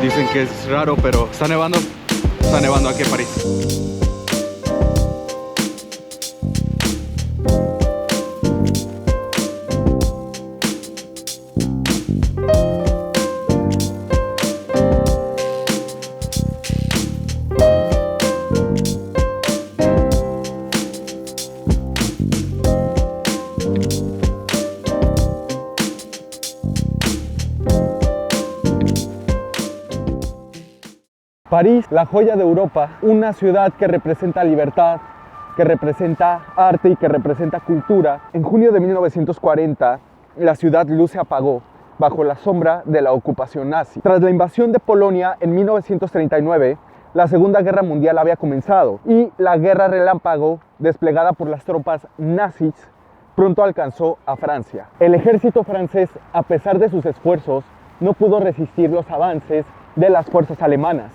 Dicen que es raro, pero está nevando aquí en París. París, la joya de Europa, una ciudad que representa libertad, que representa arte y que representa cultura. En junio de 1940, la ciudad luz se apagó bajo la sombra de la ocupación nazi. Tras la invasión de Polonia en 1939, la Segunda Guerra Mundial había comenzado y la guerra relámpago, desplegada por las tropas nazis, pronto alcanzó a Francia. El ejército francés, a pesar de sus esfuerzos, no pudo resistir los avances de las fuerzas alemanas.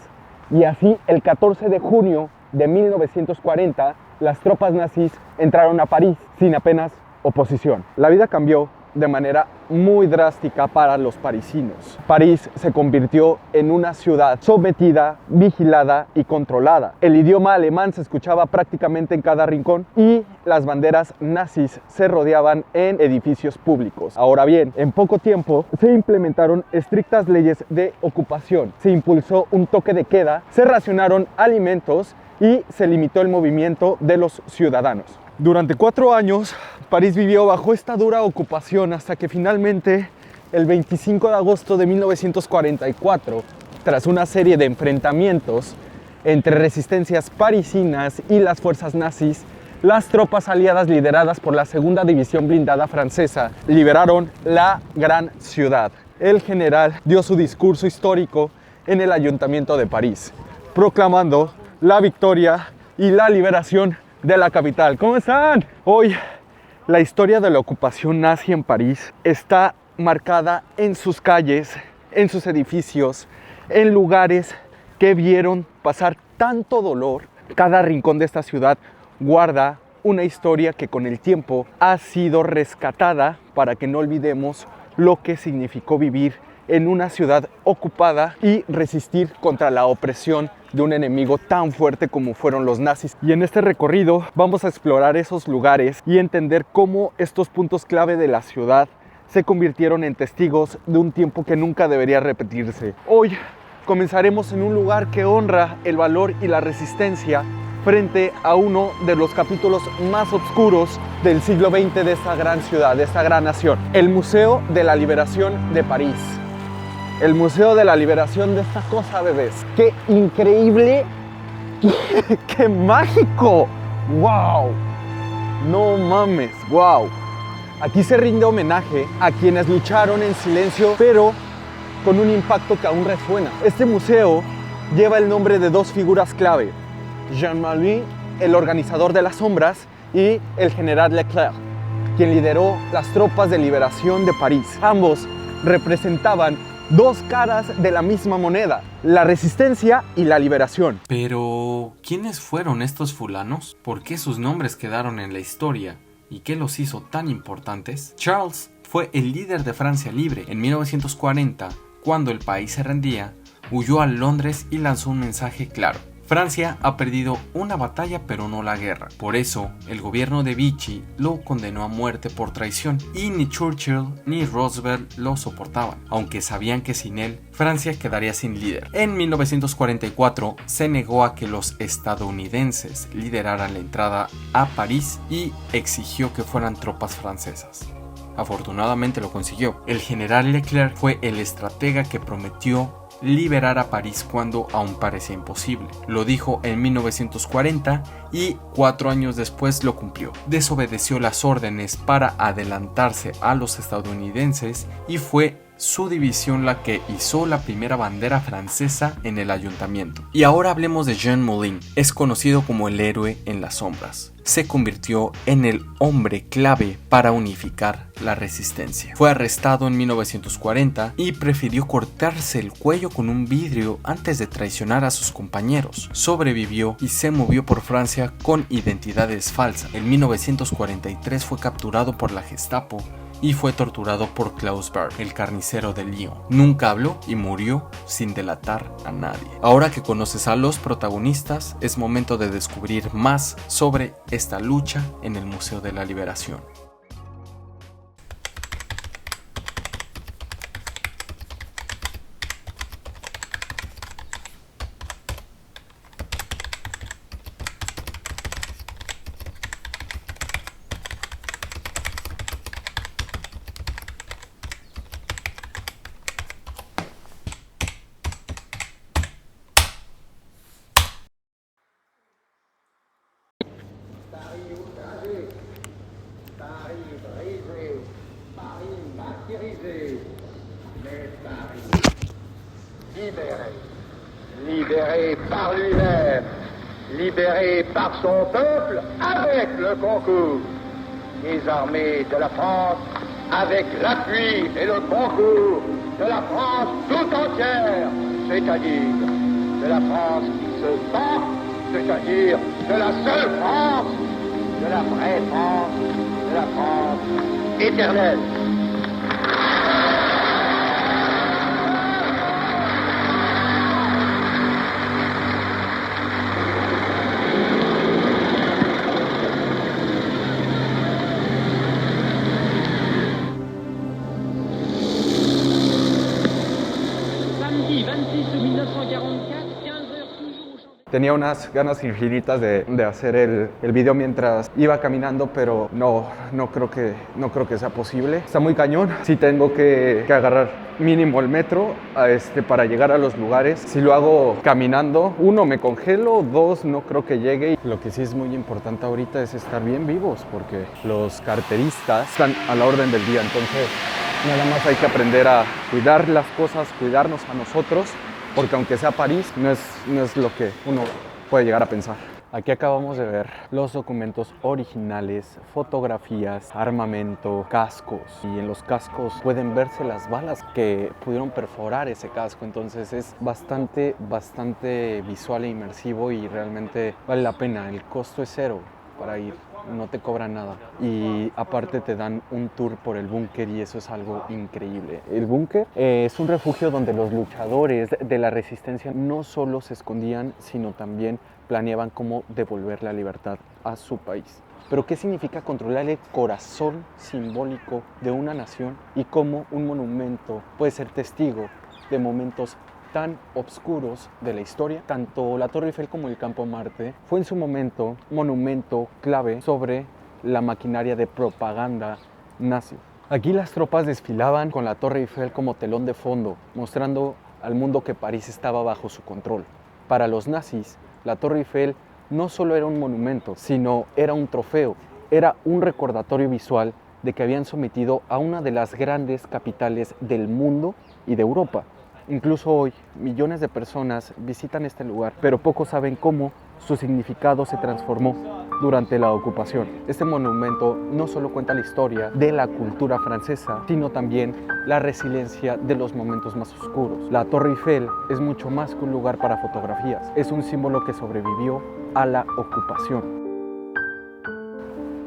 Y así, el 14 de junio de 1940, las tropas nazis entraron a París sin apenas oposición. La vida cambió de manera muy drástica para los parisinos. París se convirtió en una ciudad sometida, vigilada y controlada. El idioma alemán se escuchaba prácticamente en cada rincón y las banderas nazis se rodeaban en edificios públicos. Ahora bien, en poco tiempo se implementaron estrictas leyes de ocupación, se impulsó un toque de queda, se racionaron alimentos y se limitó el movimiento de los ciudadanos. Durante 4 años, París vivió bajo esta dura ocupación hasta que finalmente, el 25 de agosto de 1944, tras una serie de enfrentamientos entre resistencias parisinas y las fuerzas nazis, las tropas aliadas lideradas por la Segunda División Blindada Francesa liberaron la gran ciudad. El general dio su discurso histórico en el Ayuntamiento de París, proclamando la victoria y la liberación de la capital. ¿Cómo están? Hoy la historia de la ocupación nazi en París está marcada en sus calles, en sus edificios, en lugares que vieron pasar tanto dolor. Cada rincón de esta ciudad guarda una historia que con el tiempo ha sido rescatada para que no olvidemos lo que significó vivir en una ciudad ocupada y resistir contra la opresión de un enemigo tan fuerte como fueron los nazis. Y en este recorrido vamos a explorar esos lugares y entender cómo estos puntos clave de la ciudad se convirtieron en testigos de un tiempo que nunca debería repetirse. Hoy comenzaremos en un lugar que honra el valor y la resistencia frente a uno de los capítulos más oscuros del siglo XX de esta gran ciudad, de esta gran nación, el Museo de la Liberación de París. El Museo de la Liberación de esta cosa, bebés. ¡Qué increíble! ¡Qué mágico! ¡Wow! No mames, wow. Aquí se rinde homenaje a quienes lucharon en silencio, pero con un impacto que aún resuena. Este museo lleva el nombre de 2 figuras clave: Jean Malin, el organizador de las sombras, y el general Leclerc, quien lideró las tropas de liberación de París. Ambos representaban 2 caras de la misma moneda: la resistencia y la liberación. Pero, ¿quiénes fueron estos fulanos? ¿Por qué sus nombres quedaron en la historia? ¿Y qué los hizo tan importantes? Charles fue el líder de Francia Libre. En 1940, cuando el país se rendía, huyó a Londres y lanzó un mensaje claro: Francia ha perdido una batalla pero no la guerra. Por eso, el gobierno de Vichy lo condenó a muerte por traición y ni Churchill ni Roosevelt lo soportaban, aunque sabían que sin él, Francia quedaría sin líder. En 1944 se negó a que los estadounidenses lideraran la entrada a París y exigió que fueran tropas francesas. Afortunadamente lo consiguió. El general Leclerc fue el estratega que prometió liberar a París cuando aún parecía imposible. Lo dijo en 1940 y 4 años después lo cumplió. Desobedeció las órdenes para adelantarse a los estadounidenses y fue su división la que izó la primera bandera francesa en el ayuntamiento. Y ahora hablemos de Jean Moulin. Es conocido como el héroe en las sombras. Se convirtió en el hombre clave para unificar la resistencia. Fue arrestado en 1940 y prefirió cortarse el cuello con un vidrio antes de traicionar a sus compañeros. Sobrevivió y se movió por Francia con identidades falsas. En 1943 fue capturado por la Gestapo y fue torturado por Klaus Barbie, el carnicero de Lyon. Nunca habló y murió sin delatar a nadie. Ahora que conoces a los protagonistas, es momento de descubrir más sobre esta lucha en el Museo de la Liberación. Libéré par lui-même, libéré par son peuple, avec le concours des armées de la France, avec l'appui et le concours de la France tout entière, c'est-à-dire de la France qui se bat, c'est-à-dire de la seule France, de la vraie France, de la France éternelle. Tenía unas ganas infinitas de hacer el video mientras iba caminando, pero no creo que sea posible. Está muy cañón. Sí tengo que agarrar mínimo el metro para llegar a los lugares. Si lo hago caminando, 1, me congelo, 2, no creo que llegue. Lo que sí es muy importante ahorita es estar bien vivos, porque los carteristas están a la orden del día. Entonces, nada más hay que aprender a cuidar las cosas, cuidarnos a nosotros, porque aunque sea París, no es lo que uno puede llegar a pensar. Aquí acabamos de ver los documentos originales, fotografías, armamento, cascos. Y en los cascos pueden verse las balas que pudieron perforar ese casco. Entonces es bastante visual e inmersivo y realmente vale la pena. El costo es 0 para ir. No te cobran nada y aparte te dan un tour por el búnker y eso es algo increíble. El búnker es un refugio donde los luchadores de la resistencia no solo se escondían, sino también planeaban cómo devolver la libertad a su país. Pero ¿qué significa controlar el corazón simbólico de una nación y cómo un monumento puede ser testigo de momentos tan oscuros de la historia? Tanto la Torre Eiffel como el Campo Marte fue en su momento monumento clave sobre la maquinaria de propaganda nazi. Aquí las tropas desfilaban con la Torre Eiffel como telón de fondo, mostrando al mundo que París estaba bajo su control. Para los nazis, la Torre Eiffel no solo era un monumento, sino era un trofeo, era un recordatorio visual de que habían sometido a una de las grandes capitales del mundo y de Europa. Incluso hoy, millones de personas visitan este lugar, pero pocos saben cómo su significado se transformó durante la ocupación. Este monumento no solo cuenta la historia de la cultura francesa, sino también la resiliencia de los momentos más oscuros. La Torre Eiffel es mucho más que un lugar para fotografías, es un símbolo que sobrevivió a la ocupación.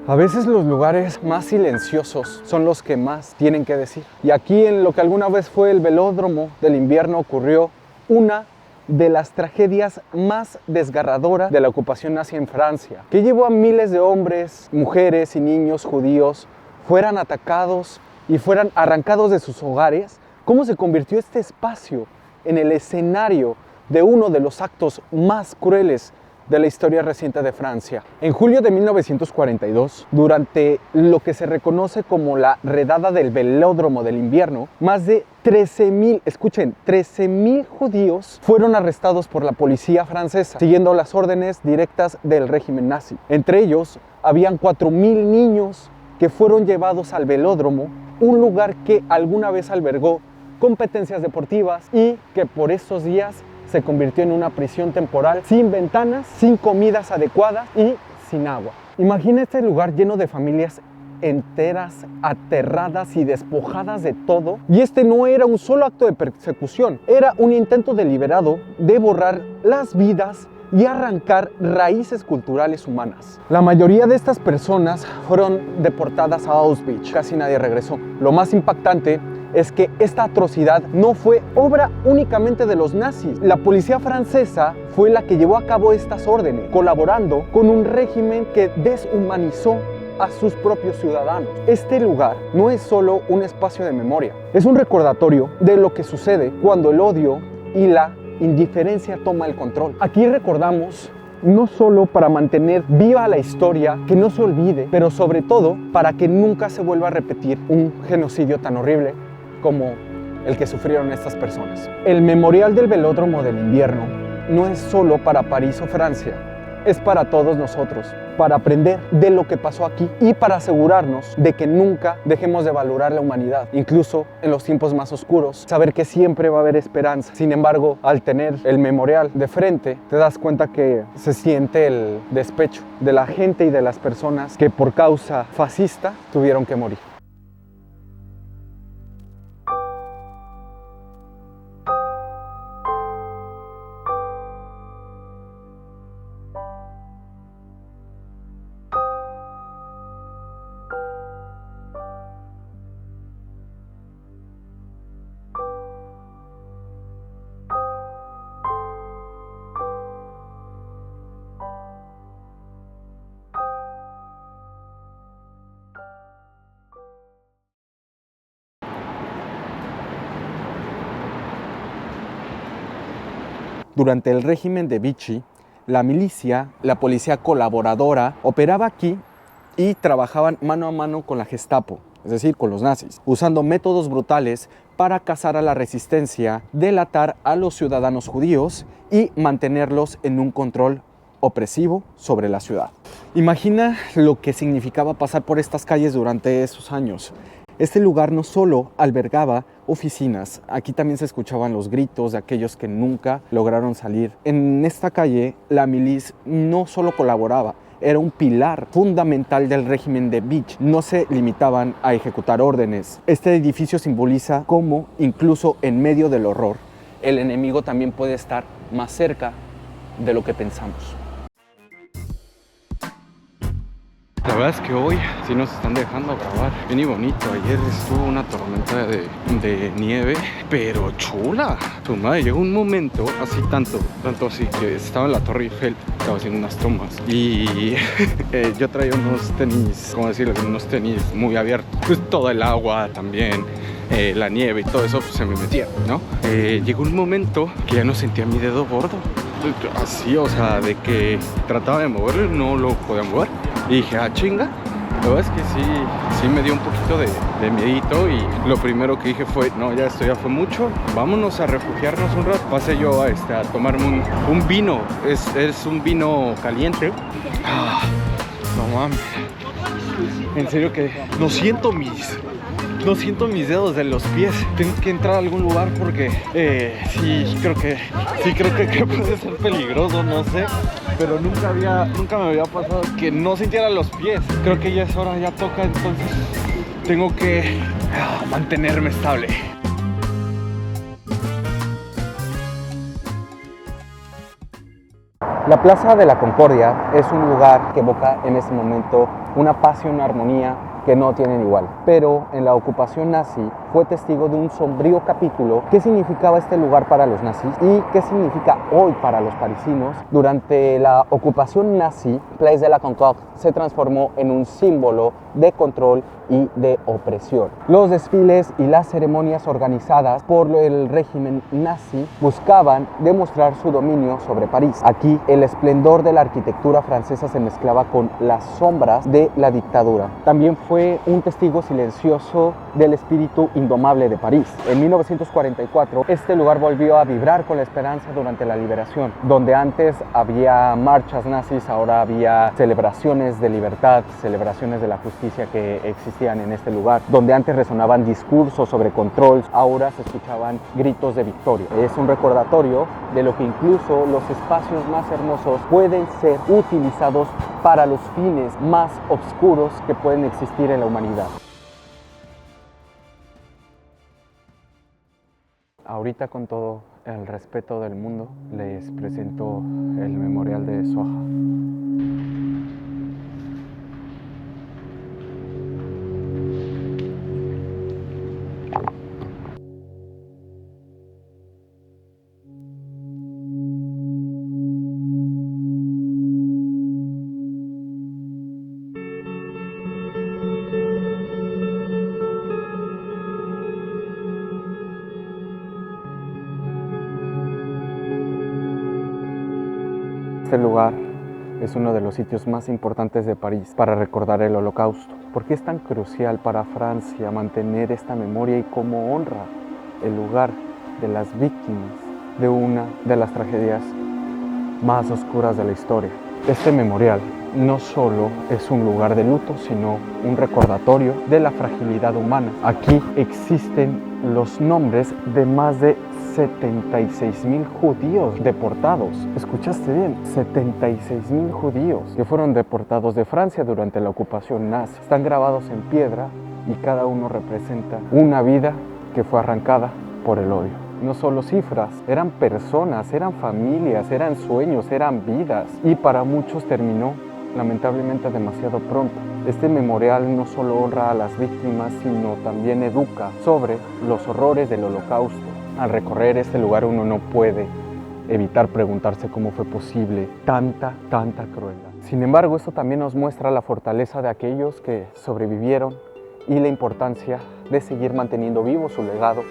A veces los lugares más silenciosos son los que más tienen que decir. Y aquí en lo que alguna vez fue el velódromo del invierno ocurrió una de las tragedias más desgarradoras de la ocupación nazi en Francia, que llevó a miles de hombres, mujeres y niños judíos fueran atacados y fueran arrancados de sus hogares. ¿Cómo se convirtió este espacio en el escenario de uno de los actos más crueles de la historia reciente de Francia? En julio de 1942, durante lo que se reconoce como la redada del velódromo del invierno, más de 13,000 judíos fueron arrestados por la policía francesa, siguiendo las órdenes directas del régimen nazi. Entre ellos, habían 4,000 niños que fueron llevados al velódromo, un lugar que alguna vez albergó competencias deportivas y que por esos días se convirtió en una prisión temporal, sin ventanas, sin comidas adecuadas y sin agua. Imagina este lugar lleno de familias enteras, aterradas y despojadas de todo. Y este no era un solo acto de persecución, era un intento deliberado de borrar las vidas y arrancar raíces culturales humanas. La mayoría de estas personas fueron deportadas a Auschwitz, casi nadie regresó. Lo más impactante es que esta atrocidad no fue obra únicamente de los nazis. La policía francesa fue la que llevó a cabo estas órdenes, colaborando con un régimen que deshumanizó a sus propios ciudadanos. Este lugar no es solo un espacio de memoria, es un recordatorio de lo que sucede cuando el odio y la indiferencia toma el control. Aquí recordamos no solo para mantener viva la historia, que no se olvide, pero sobre todo para que nunca se vuelva a repetir un genocidio tan horrible como el que sufrieron estas personas. El Memorial del Velódromo del Invierno no es solo para París o Francia, es para todos nosotros, para aprender de lo que pasó aquí y para asegurarnos de que nunca dejemos de valorar la humanidad, incluso en los tiempos más oscuros, saber que siempre va a haber esperanza. Sin embargo, al tener el memorial de frente, te das cuenta que se siente el despecho de la gente y de las personas que por causa fascista tuvieron que morir. Durante el régimen de Vichy, la milicia, la policía colaboradora, operaba aquí y trabajaban mano a mano con la Gestapo, es decir, con los nazis, usando métodos brutales para cazar a la resistencia, delatar a los ciudadanos judíos y mantenerlos en un control opresivo sobre la ciudad. Imagina lo que significaba pasar por estas calles durante esos años. Este lugar no solo albergaba oficinas, aquí también se escuchaban los gritos de aquellos que nunca lograron salir. En esta calle, la milicia no solo colaboraba, era un pilar fundamental del régimen de Vichy. No se limitaban a ejecutar órdenes. Este edificio simboliza cómo, incluso en medio del horror, el enemigo también puede estar más cerca de lo que pensamos. La verdad es que hoy sí nos están dejando grabar bien y bonito. Ayer estuvo una tormenta de nieve, pero chula. Tu madre, llegó un momento así tanto así que estaba en la Torre Eiffel, estaba haciendo unas tomas y yo traía unos tenis, ¿cómo decirlo? Unos tenis muy abiertos. Pues todo el agua también, la nieve y todo eso pues, se me metía, ¿no? Llegó un momento que ya no sentía mi dedo gordo. Así, o sea, de que trataba de moverlo y no lo podía mover. Y dije, chinga. La verdad es que sí me dio un poquito de miedito y lo primero que dije fue, no, ya esto ya fue mucho, vámonos a refugiarnos un rato. Pasé yo a tomarme un vino, es un vino caliente. No mames, en serio que no siento mis dedos de los pies. Tengo que entrar a algún lugar porque sí creo que puede ser peligroso, no sé. Pero nunca me había pasado que no sintiera los pies. Creo que ya es hora, ya toca, entonces tengo que mantenerme estable. La Plaza de la Concordia es un lugar que evoca en este momento una paz y una armonía que no tienen igual. Pero en la ocupación nazi fue testigo de un sombrío capítulo. ¿Qué significaba este lugar para los nazis y qué significa hoy para los parisinos? Durante la ocupación nazi, Place de la Concorde se transformó en un símbolo de control y de opresión. Los desfiles y las ceremonias organizadas por el régimen nazi buscaban demostrar su dominio sobre París. Aquí el esplendor de la arquitectura francesa se mezclaba con las sombras de la dictadura. También fue un testigo silencioso del espíritu indomable de París. En 1944, este lugar volvió a vibrar con la esperanza durante la liberación. Donde antes había marchas nazis, ahora había celebraciones de libertad, celebraciones de la justicia que existían en este lugar. Donde antes resonaban discursos sobre control, ahora se escuchaban gritos de victoria. Es un recordatorio de lo que incluso los espacios más hermosos pueden ser utilizados para los fines más oscuros que pueden existir en la humanidad. Ahorita, con todo el respeto del mundo, les presento el memorial de Shoah. Este lugar es uno de los sitios más importantes de París para recordar el Holocausto. ¿Por qué es tan crucial para Francia mantener esta memoria y cómo honra el lugar de las víctimas de una de las tragedias más oscuras de la historia? Este memorial no solo es un lugar de luto, sino un recordatorio de la fragilidad humana. Aquí existen los nombres de más de 76,000 judíos deportados. ¿Escuchaste bien? 76,000 judíos que fueron deportados de Francia durante la ocupación nazi. Están grabados en piedra y cada uno representa una vida que fue arrancada por el odio. No solo cifras, eran personas, eran familias, eran sueños, eran vidas. Y para muchos terminó lamentablemente demasiado pronto. Este memorial no solo honra a las víctimas, sino también educa sobre los horrores del Holocausto. Al recorrer este lugar uno no puede evitar preguntarse cómo fue posible tanta crueldad. Sin embargo, esto también nos muestra la fortaleza de aquellos que sobrevivieron y la importancia de seguir manteniendo vivo su legado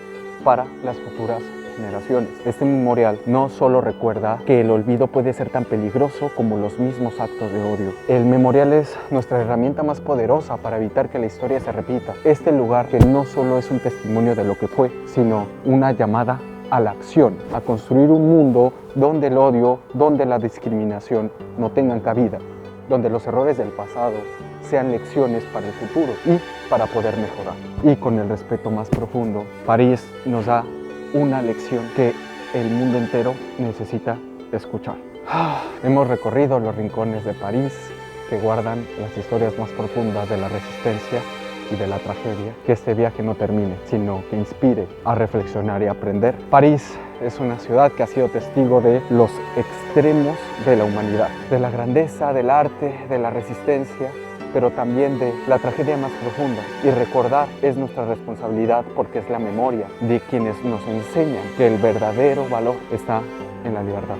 para las futuras generaciones. Este memorial no solo recuerda que el olvido puede ser tan peligroso como los mismos actos de odio. El memorial es nuestra herramienta más poderosa para evitar que la historia se repita. Este lugar que no solo es un testimonio de lo que fue, sino una llamada a la acción, a construir un mundo donde el odio, donde la discriminación no tengan cabida, donde los errores del pasado sean lecciones para el futuro y para poder mejorar. Y con el respeto más profundo, París nos da una lección que el mundo entero necesita escuchar. Hemos recorrido los rincones de París que guardan las historias más profundas de la resistencia y de la tragedia. Que este viaje no termine, sino que inspire a reflexionar y aprender. París es una ciudad que ha sido testigo de los extremos de la humanidad, de la grandeza, del arte, de la resistencia, pero también de la tragedia más profunda. Y recordar es nuestra responsabilidad porque es la memoria de quienes nos enseñan que el verdadero valor está en la libertad.